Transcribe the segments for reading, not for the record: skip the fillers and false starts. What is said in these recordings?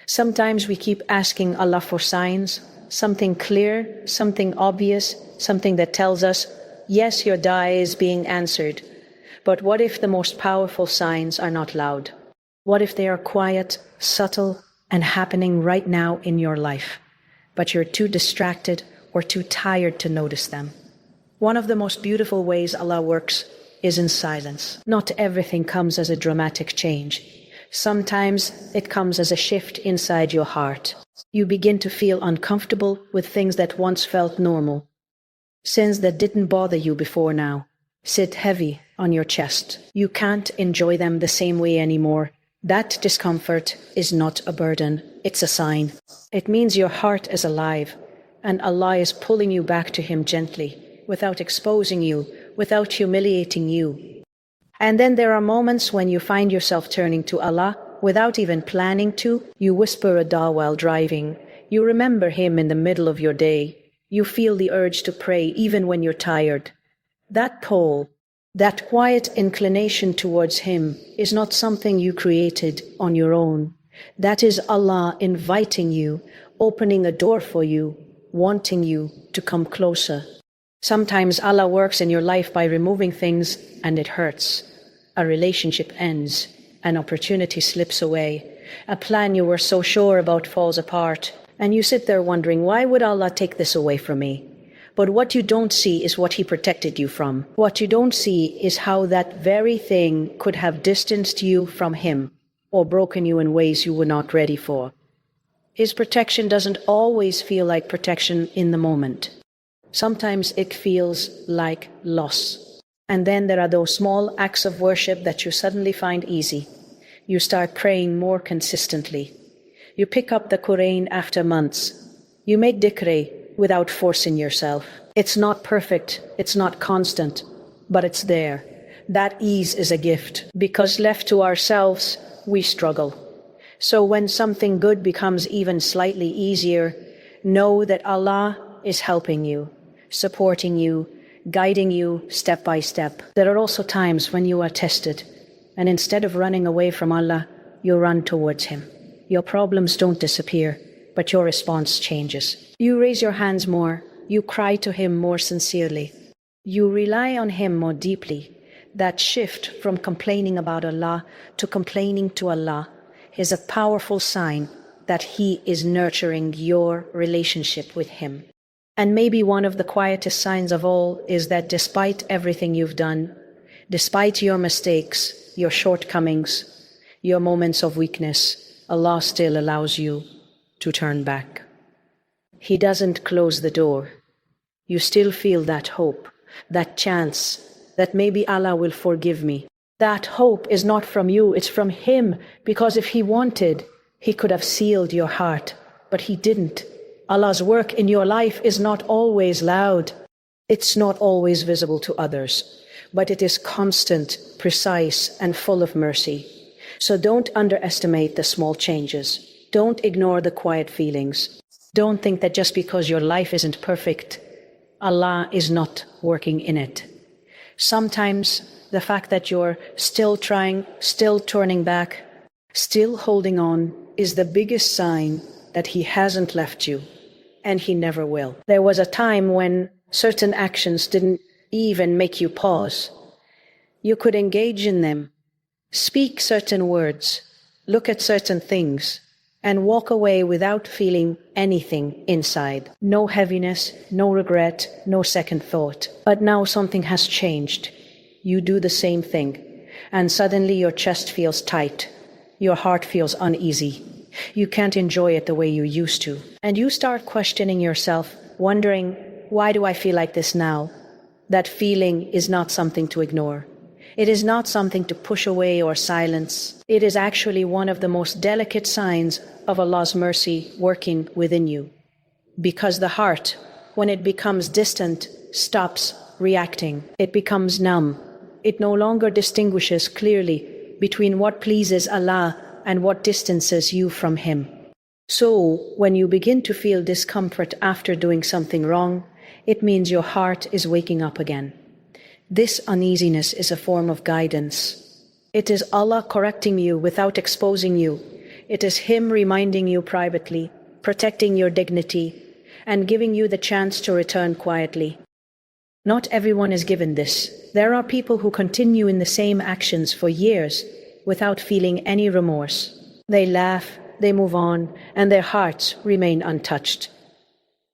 Sometimes we keep asking Allah for signs, something clear, something obvious, something that tells us, yes, your dua is being answered. But what if the most powerful signs are not loud? What if they are quiet, subtle, and happening right now in your life, but you're too distracted or too tired to notice them? One of the most beautiful ways Allah works is in silence. Not everything comes as a dramatic change. Sometimes it comes as a shift inside your heart. You begin to feel uncomfortable with things that once felt normal. Sins that didn't bother you before now sit heavy on your chest. You can't enjoy them the same way anymore. That discomfort is not a burden, it's a sign. It means your heart is alive, and Allah is pulling you back to Him gently, without exposing you, without humiliating you. And then there are moments when you find yourself turning to Allah without even planning to. You whisper a dua while driving. You remember Him in the middle of your day. You feel the urge to pray even when you're tired. That pull, that quiet inclination towards Him is not something you created on your own. That is Allah inviting you, opening a door for you, wanting you to come closer. Sometimes Allah works in your life by removing things and it hurts. A relationship ends, an opportunity slips away, a plan you were so sure about falls apart, and you sit there wondering, why would Allah take this away from me? But what you don't see is what He protected you from. What you don't see is how that very thing could have distanced you from Him or broken you in ways you were not ready for. His protection doesn't always feel like protection in the moment. Sometimes it feels like loss. And then there are those small acts of worship that you suddenly find easy. You start praying more consistently. You pick up the Quran after months. You make dhikr without forcing yourself. It's not perfect, it's not constant, but it's there. That ease is a gift, because left to ourselves, we struggle. So when something good becomes even slightly easier, know that Allah is helping you, supporting you, guiding you step by step. There are also times when you are tested, and instead of running away from Allah, you run towards Him. Your problems don't disappear, but your response changes. You raise your hands more, you cry to Him more sincerely. You rely on Him more deeply. That shift from complaining about Allah to complaining to Allah is a powerful sign that He is nurturing your relationship with Him. And maybe one of the quietest signs of all is that despite everything you've done, despite your mistakes, your shortcomings, your moments of weakness, Allah still allows you to turn back. He doesn't close the door. You still feel that hope, that chance, that maybe Allah will forgive me. That hope is not from you, it's from Him, because if He wanted, He could have sealed your heart, but He didn't. Allah's work in your life is not always loud. It's not always visible to others, but it is constant, precise, and full of mercy. So don't underestimate the small changes. Don't ignore the quiet feelings. Don't think that just because your life isn't perfect, Allah is not working in it. Sometimes the fact that you're still trying, still turning back, still holding on is the biggest sign that He hasn't left you. And He never will. There was a time when certain actions didn't even make you pause. You could engage in them, speak certain words, look at certain things, and walk away without feeling anything inside. No heaviness, no regret, no second thought. But now something has changed. You do the same thing, and suddenly your chest feels tight. Your heart feels uneasy. You can't enjoy it the way you used to. And you start questioning yourself, wondering, why do I feel like this now? That feeling is not something to ignore. It is not something to push away or silence. It is actually one of the most delicate signs of Allah's mercy working within you. Because the heart, when it becomes distant, stops reacting. It becomes numb. It no longer distinguishes clearly between what pleases Allah and what distances you from Him. So, when you begin to feel discomfort after doing something wrong, it means your heart is waking up again. This uneasiness is a form of guidance. It is Allah correcting you without exposing you. It is Him reminding you privately, protecting your dignity, and giving you the chance to return quietly. Not everyone is given this. There are people who continue in the same actions for years without feeling any remorse. They laugh, they move on, and their hearts remain untouched.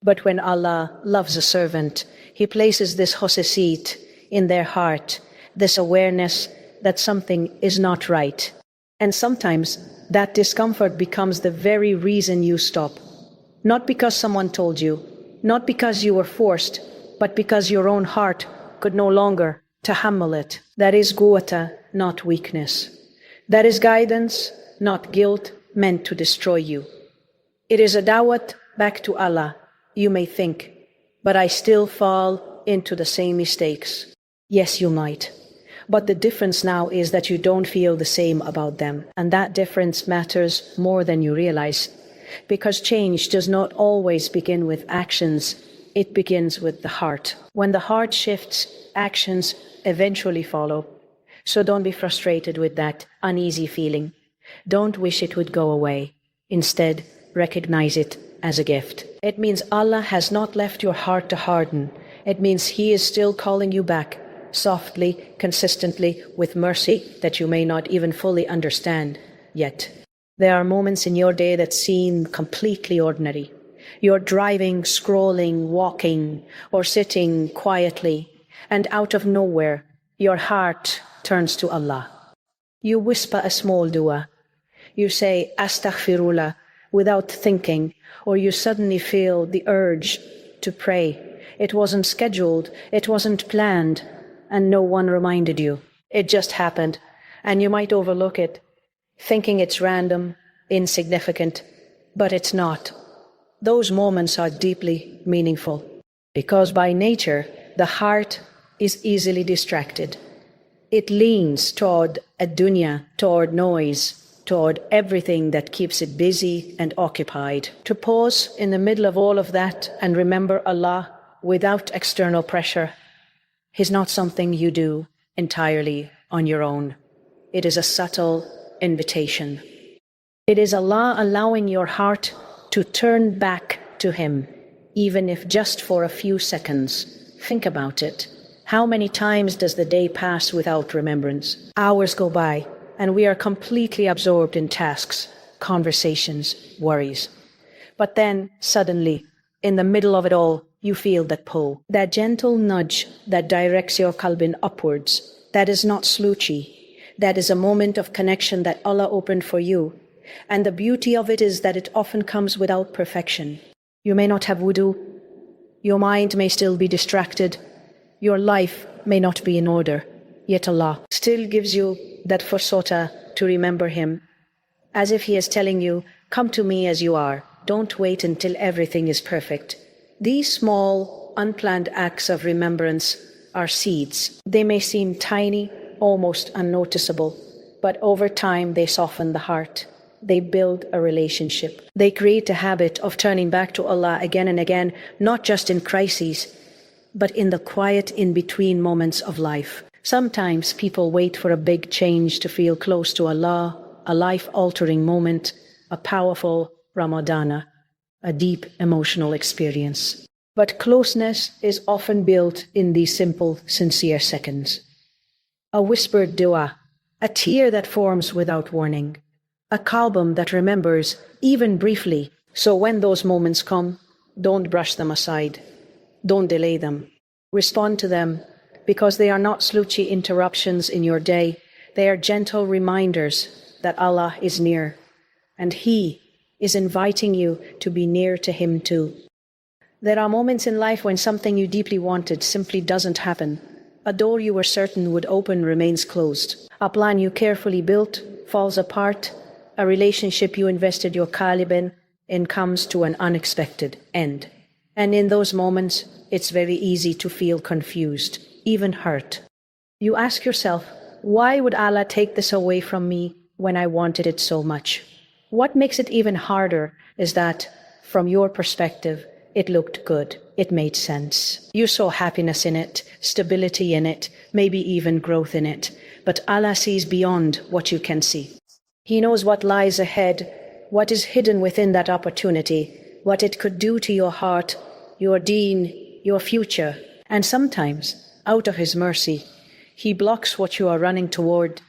But when Allah loves a servant, He places this husasit in their heart, this awareness that something is not right. And sometimes that discomfort becomes the very reason you stop. Not because someone told you, not because you were forced, but because your own heart could no longer tahammul it. That is quwwata, not weakness. That is guidance, not guilt meant to destroy you. It is a dawat back to Allah. You may think, but I still fall into the same mistakes. Yes, you might. But the difference now is that you don't feel the same about them. And that difference matters more than you realize. Because change does not always begin with actions. It begins with the heart. When the heart shifts, actions eventually follow. So don't be frustrated with that uneasy feeling. Don't wish it would go away. Instead, recognize it as a gift. It means Allah has not left your heart to harden. It means He is still calling you back, softly, consistently, with mercy that you may not even fully understand yet. There are moments in your day that seem completely ordinary. You're driving, scrolling, walking, or sitting quietly, and out of nowhere, your heart turns to Allah. You whisper a small dua. You say astaghfirullah without thinking, or you suddenly feel the urge to pray. It wasn't scheduled, it wasn't planned, and no one reminded you. It just happened, and you might overlook it, thinking it's random, insignificant, but it's not. Those moments are deeply meaningful, because by nature, the heart is easily distracted. It leans toward ad-dunya, toward noise, toward everything that keeps it busy and occupied. To pause in the middle of all of that and remember Allah without external pressure is not something you do entirely on your own. It is a subtle invitation. It is Allah allowing your heart to turn back to Him, even if just for a few seconds. Think about it. How many times does the day pass without remembrance? Hours go by, and we are completely absorbed in tasks, conversations, worries. But then, suddenly, in the middle of it all, you feel that pull, that gentle nudge that directs your qalbin upwards. That is not slouchy. That is a moment of connection that Allah opened for you. And the beauty of it is that it often comes without perfection. You may not have wudu. Your mind may still be distracted. Your life may not be in order. Yet Allah still gives you that fursota to remember Him, as if He is telling you, come to me as you are. Don't wait until everything is perfect. These small, unplanned acts of remembrance are seeds. They may seem tiny, almost unnoticeable, but over time they soften the heart. They build a relationship. They create a habit of turning back to Allah again and again, not just in crises, but in the quiet in-between moments of life. Sometimes people wait for a big change to feel close to Allah, a life-altering moment, a powerful Ramadana, a deep emotional experience. But closeness is often built in these simple, sincere seconds. A whispered dua, a tear that forms without warning, a qalbum that remembers, even briefly. So when those moments come, don't brush them aside. Don't delay them. Respond to them, because they are not slouchy interruptions in your day. They are gentle reminders that Allah is near, and He is inviting you to be near to Him too. There are moments in life when something you deeply wanted simply doesn't happen. A door you were certain would open remains closed. A plan you carefully built falls apart. A relationship you invested your qalb in comes to an unexpected end. And in those moments, it's very easy to feel confused, even hurt. You ask yourself, why would Allah take this away from me when I wanted it so much? What makes it even harder is that, from your perspective, it looked good. It made sense. You saw happiness in it, stability in it, maybe even growth in it. But Allah sees beyond what you can see. He knows what lies ahead what is hidden within that opportunity, what it could do to your heart, your deen, your future. And sometimes, out of His mercy, He blocks what you are running toward,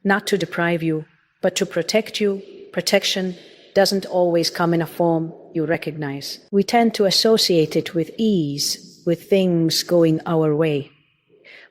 not to deprive you, but to protect you. Protection doesn't always come in a form you recognize. We tend to associate it with ease, with things going our way.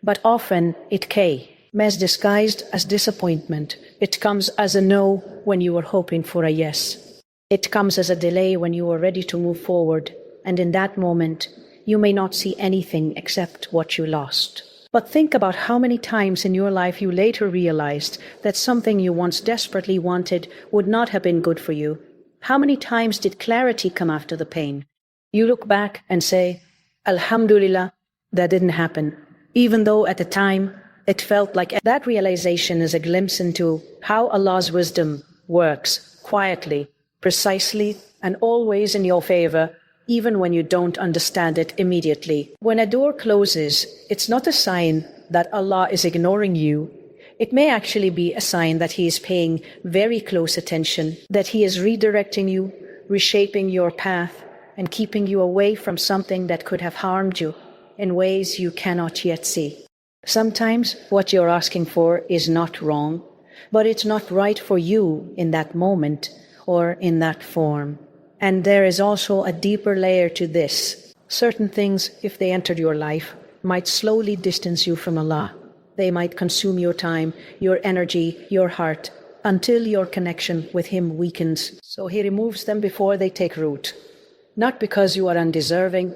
But often it comes disguised as disappointment. It comes as a no when you were hoping for a yes. It comes as a delay when you are ready to move forward, and in that moment, you may not see anything except what you lost. But think about how many times in your life you later realized that something you once desperately wanted would not have been good for you. How many times did clarity come after the pain? You look back and say, Alhamdulillah, that didn't happen, even though at the time it felt like. That realization is a glimpse into how Allah's wisdom works quietly, precisely, and always in your favor, even when you don't understand it immediately. When a door closes, it's not a sign that Allah is ignoring you. It may actually be a sign that He is paying very close attention, that He is redirecting you, reshaping your path, and keeping you away from something that could have harmed you in ways you cannot yet see. Sometimes what you're asking for is not wrong, but it's not right for you in that moment or in that form. And there is also a deeper layer to this. Certain things, if they entered your life, might slowly distance you from Allah. They might consume your time, your energy, your heart, until your connection with Him weakens. So He removes them before they take root. Not because you are undeserving,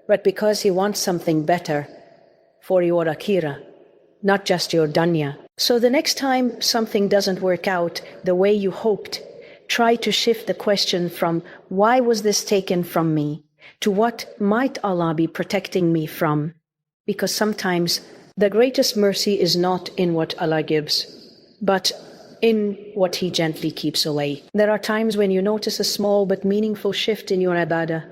but because He wants something better for your akhirah, not just your dunya. So the next time something doesn't work out the way you hoped, try to shift the question from why was this taken from me to what might Allah be protecting me from? Because sometimes the greatest mercy is not in what Allah gives, but in what He gently keeps away. There are times when you notice a small but meaningful shift in your ibadah.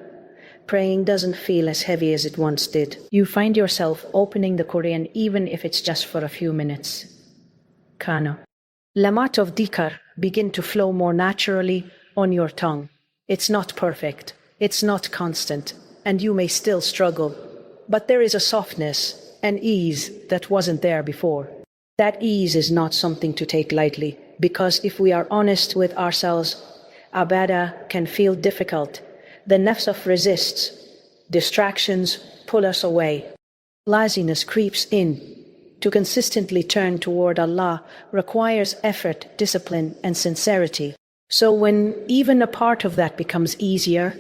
Praying doesn't feel as heavy as it once did. You find yourself opening the Quran even if it's just for a few minutes. Kana. Lamat of dhikr begin to flow more naturally on your tongue. It's not perfect, it's not constant, and you may still struggle. But there is a softness, an ease that wasn't there before. That ease is not something to take lightly, because if we are honest with ourselves, ibadah can feel difficult. The nafs of resists, distractions pull us away. Laziness creeps in. To consistently turn toward Allah requires effort, discipline, and sincerity. So when even a part of that becomes easier,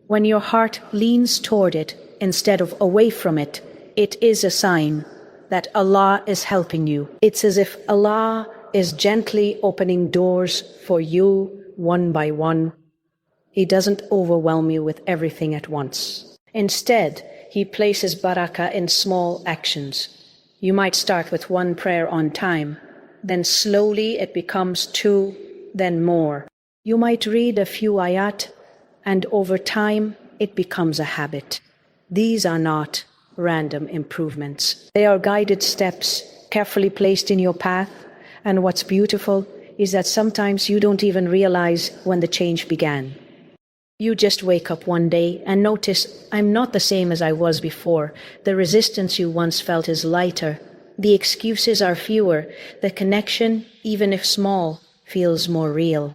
when your heart leans toward it instead of away from it, it is a sign that Allah is helping you. It's as if Allah is gently opening doors for you one by one. He doesn't overwhelm you with everything at once. Instead, He places barakah in small actions. You might start with one prayer on time, then slowly it becomes 2, then more. You might read a few ayat, and over time it becomes a habit. These are not random improvements. They are guided steps, carefully placed in your path, and what's beautiful is that sometimes you don't even realize when the change began. You just wake up one day and notice, I'm not the same as I was before. The resistance you once felt is lighter. The excuses are fewer. The connection, even if small, feels more real.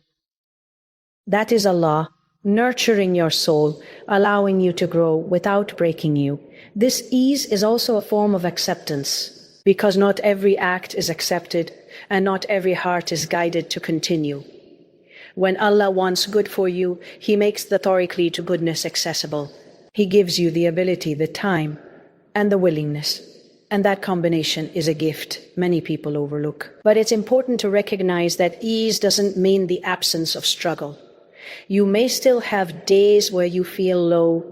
That is Allah, nurturing your soul, allowing you to grow without breaking you. This ease is also a form of acceptance, because not every act is accepted and not every heart is guided to continue. When Allah wants good for you, He makes the tariq to goodness accessible. He gives you the ability, the time, and the willingness. And that combination is a gift many people overlook. But it's important to recognize that ease doesn't mean the absence of struggle. You may still have days where you feel low,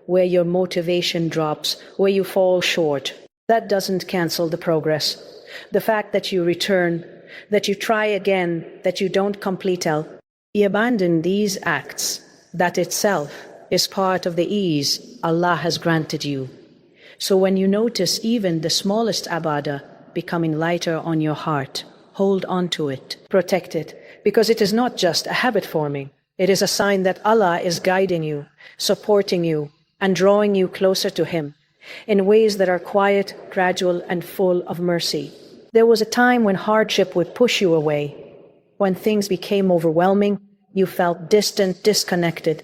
where your motivation drops, where you fall short. That doesn't cancel the progress. The fact that you return, that you try again, that you don't complete you abandon these acts, that itself is part of the ease Allah has granted you. So when you notice even the smallest ibadah becoming lighter on your heart, hold on to it, protect it, because it is not just a habit forming. It is a sign that Allah is guiding you, supporting you, and drawing you closer to Him in ways that are quiet, gradual, and full of mercy. There was a time when hardship would push you away. When things became overwhelming, you felt distant, disconnected,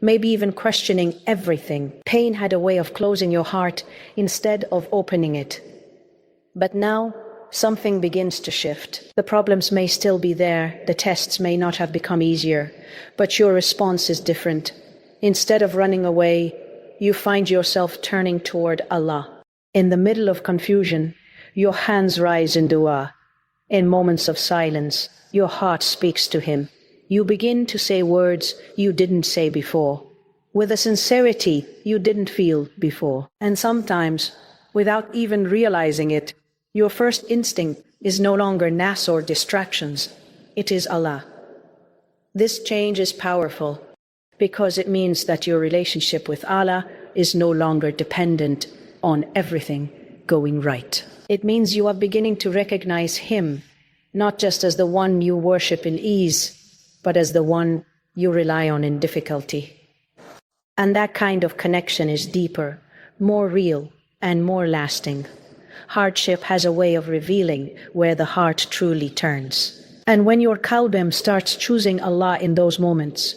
maybe even questioning everything. Pain had a way of closing your heart instead of opening it. But now, something begins to shift. The problems may still be there, the tests may not have become easier, but your response is different. Instead of running away, you find yourself turning toward Allah. In the middle of confusion, your hands rise in dua. In moments of silence, your heart speaks to Him. You begin to say words you didn't say before, with a sincerity you didn't feel before. And sometimes, without even realizing it, your first instinct is no longer nas or distractions. It is Allah. This change is powerful because it means that your relationship with Allah is no longer dependent on everything going right. It means you are beginning to recognize Him, not just as the one you worship in ease, but as the one you rely on in difficulty. And that kind of connection is deeper, more real, and more lasting. Hardship has a way of revealing where the heart truly turns. And when your qalbim starts choosing Allah in those moments,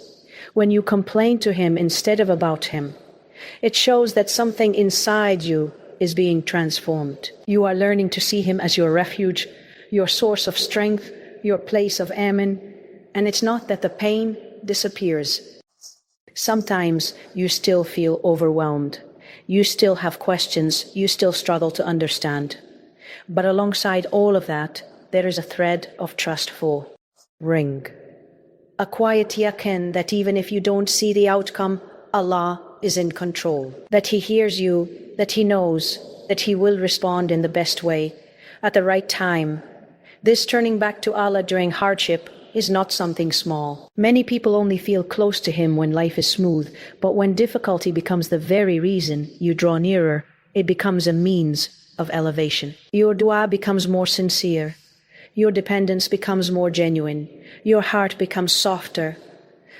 when you complain to Him instead of about Him, it shows that something inside you is being transformed. You are learning to see Him as your refuge, your source of strength, your place of amen. And it's not that the pain disappears. Sometimes you still feel overwhelmed. You still have questions you still struggle to understand. But alongside all of that, there is a thread of trustful ring. A quiet yaqeen that even if you don't see the outcome, Allah is in control. That He hears you, that He knows, that He will respond in the best way, at the right time. This turning back to Allah during hardship is not something small. Many people only feel close to Him when life is smooth, but when difficulty becomes the very reason you draw nearer, it becomes a means of elevation. Your dua becomes more sincere. Your dependence becomes more genuine. Your heart becomes softer.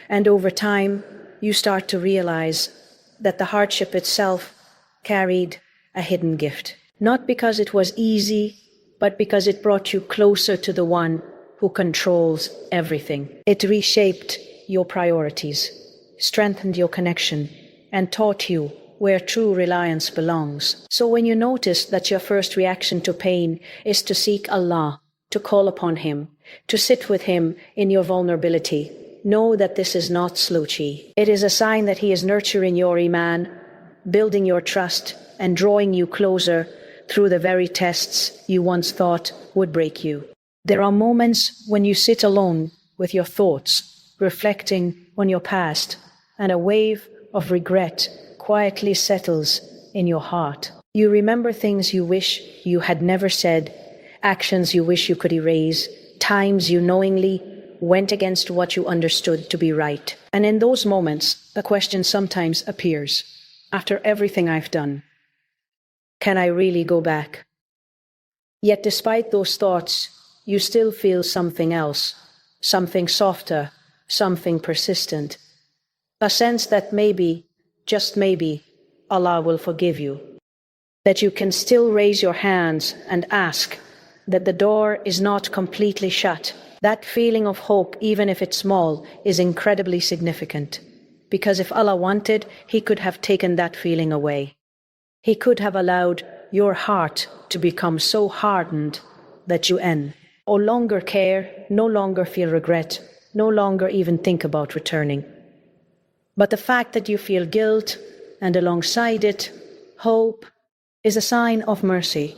And over time, you start to realize that the hardship itself carried a hidden gift. Not because it was easy, but because it brought you closer to the one who controls everything. It reshaped your priorities, strengthened your connection, and taught you where true reliance belongs. So when you notice that your first reaction to pain is to seek Allah, to call upon Him, to sit with Him in your vulnerability, know that this is not slouchy. It is a sign that He is nurturing your iman, building your trust, and drawing you closer through the very tests you once thought would break you. There are moments when you sit alone with your thoughts, reflecting on your past, and a wave of regret quietly settles in your heart. You remember things you wish you had never said, actions you wish you could erase, times you knowingly went against what you understood to be right. And in those moments, a question sometimes appears. After everything I've done, can I really go back? Yet despite those thoughts, you still feel something else, something softer, something persistent. A sense that maybe, just maybe, Allah will forgive you. That you can still raise your hands and ask, that the door is not completely shut. That feeling of hope, even if it's small, is incredibly significant. Because if Allah wanted, He could have taken that feeling away. He could have allowed your heart to become so hardened that you no longer care, no longer feel regret, no longer even think about returning. But the fact that you feel guilt, and alongside it, hope, is a sign of mercy.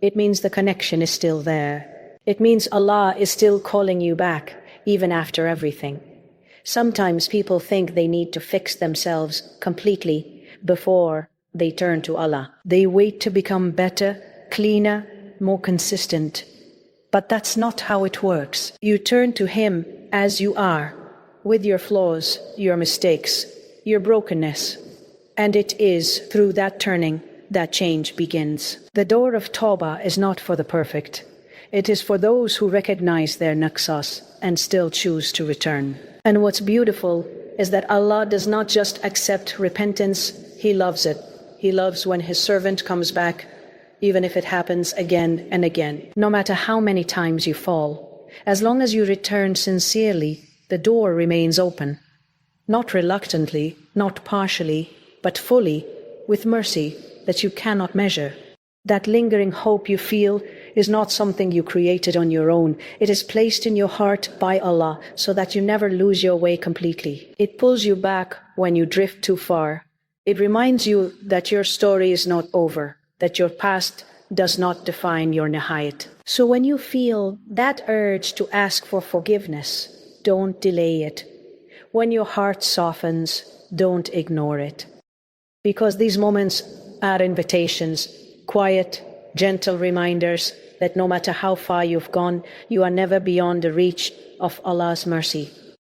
It means the connection is still there. It means Allah is still calling you back, even after everything. Sometimes people think they need to fix themselves completely before they turn to Allah. They wait to become better, cleaner, more consistent. But that's not how it works. You turn to Him as you are, with your flaws, your mistakes, your brokenness. And it is through that turning that change begins. The door of Tawbah is not for the perfect. It is for those who recognize their naqsas and still choose to return. And what's beautiful is that Allah does not just accept repentance, He loves it. He loves when His servant comes back, even if it happens again and again. No matter how many times you fall, as long as you return sincerely, the door remains open. Not reluctantly, not partially, but fully, with mercy that you cannot measure. That lingering hope you feel is not something you created on your own. It is placed in your heart by Allah so that you never lose your way completely. It pulls you back when you drift too far. It reminds you that your story is not over, that your past does not define your nihayat. So when you feel that urge to ask for forgiveness, don't delay it. When your heart softens, don't ignore it. Because these moments are invitations, quiet, gentle reminders that no matter how far you've gone, you are never beyond the reach of Allah's mercy.